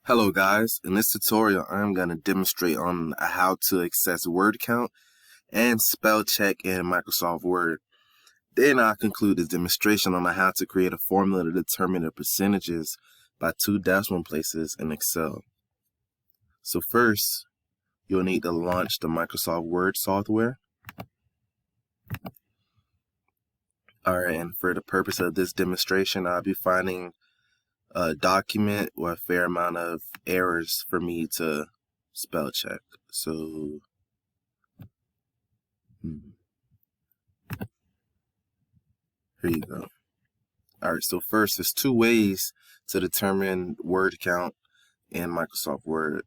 Hello guys, in this tutorial I'm going to demonstrate on how to access word count and spell check in Microsoft Word. Then I'll conclude this demonstration on how to create a formula to determine the percentages by 2 decimal places in Excel. So first, you'll need to launch the Microsoft Word software. Alright, and for the purpose of this demonstration, I'll be finding a document with a fair amount of errors for me to spell check. So here you go. Alright, so first there's 2 ways to determine word count in Microsoft Word.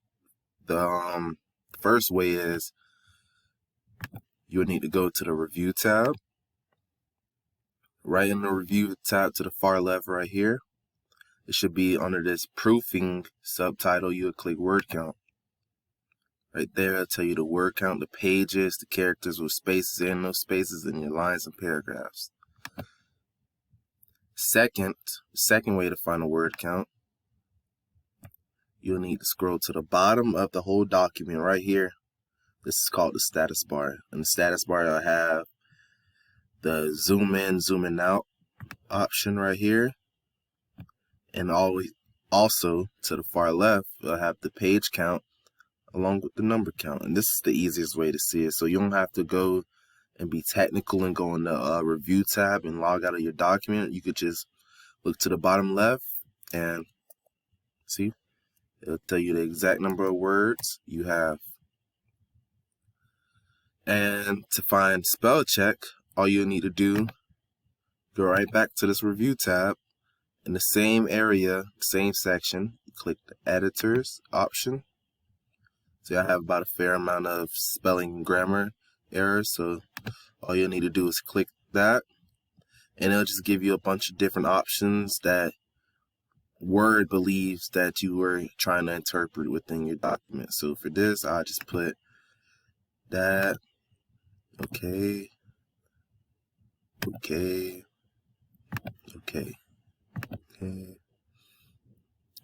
The first way is you'll need to go to the Review tab. Right in the Review tab to the far left right here, it should be under this Proofing subtitle. You'll click Word Count. Right there, it'll tell you the word count, the pages, the characters with spaces and no spaces, and your lines and paragraphs. Second way to find a word count, you'll need to scroll to the bottom of the whole document right here. This is called the status bar. And the status bar will have the zoom in, zooming out option right here. And also to the far left, you'll have the page count along with the number count. And this is the easiest way to see it. So you don't have to go and be technical and go in the Review tab and log out of your document. You could just look to the bottom left and see, it'll tell you the exact number of words you have. And to find spell check, all you need to do, go right back to this Review tab. In the same area, same section, click the Editors option. So I have about a fair amount of spelling and grammar errors, so all you'll need to do is click that, and it'll just give you a bunch of different options that Word believes that you were trying to interpret within your document. So for this, I'll just put that, okay.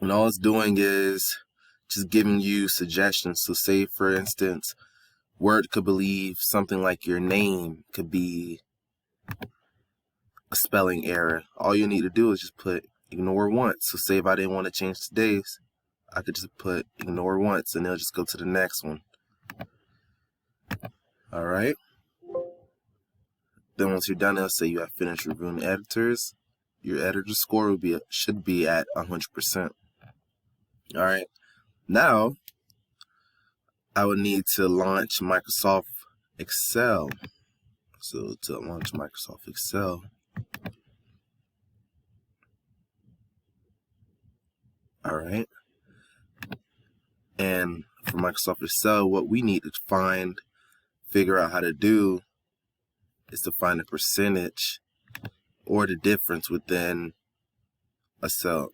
And all it's doing is just giving you suggestions. So say, for instance, Word could believe something like your name could be a spelling error. All you need to do is just put ignore once. So say if I didn't want to change today's, I could just put ignore once and it'll just go to the next one. Alright. Then once you're done, it'll say you have finished reviewing editors. Your editor score should be at 100%. Alright. Now, I would need to launch Microsoft Excel. So to launch Microsoft Excel, alright. And for Microsoft Excel, what we need to figure out how to do is to find the percentage or the difference within a cell.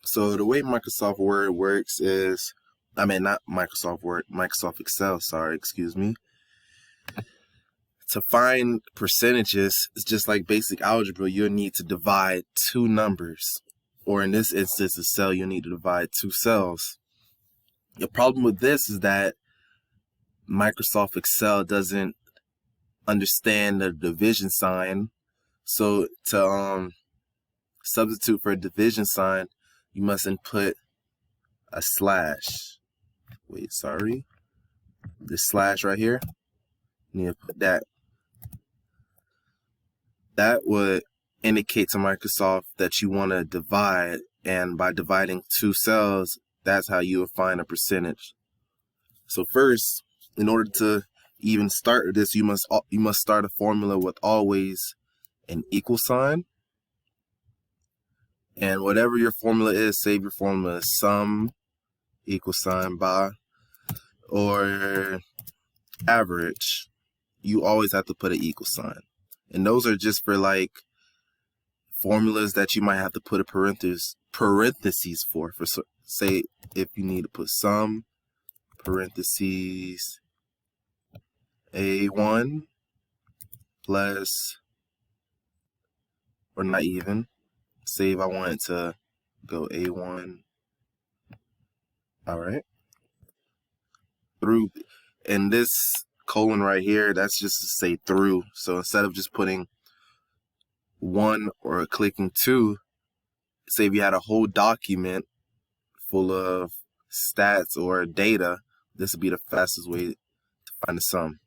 So the way Microsoft Word works is, not Microsoft Word, Microsoft Excel, excuse me. To find percentages, it's just like basic algebra. You'll need to divide 2 numbers, or in this instance, a cell, you'll need to divide 2 cells. The problem with this is that Microsoft Excel doesn't understand the division sign. So to substitute for a division sign, you must input a slash. This slash right here, you need to put that. That would indicate to Microsoft that you want to divide, and by dividing 2 cells, that's how you will find a percentage. So first, in order to even start this, you must start a formula with always an equal sign. And whatever your formula is, save your formula as sum equal sign by, or average. You always have to put an equal sign. And those are just for like formulas that you might have to put a parentheses for. Say if you need to put sum parentheses A1 plus, or not even, say if I wanted to go A1 All right. Through, and this colon right here, that's just to say through. So instead of just putting 1 or clicking 2, say if you had a whole document full of stats or data, this would be the fastest way to find the sum.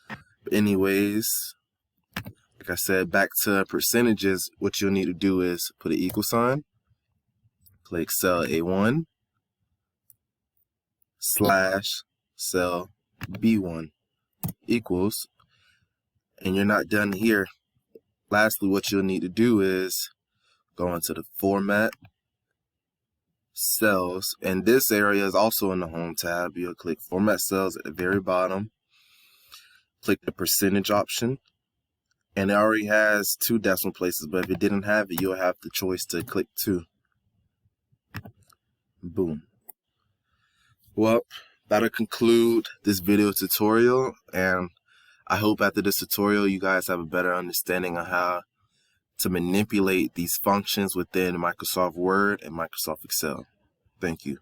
But anyways, like I said, back to percentages, what you'll need to do is put an equal sign, click cell A1 / cell B1 equals, and you're not done here. Lastly, what you'll need to do is go into the format, cells, and this area is also in the home tab. You'll click format cells at the very bottom, click the percentage option, and it already has 2 decimal places, but if it didn't have it, you'll have the choice to click 2. Boom. Well, that'll conclude this video tutorial, and I hope after this tutorial you guys have a better understanding of how to manipulate these functions within Microsoft Word and Microsoft Excel. Thank you.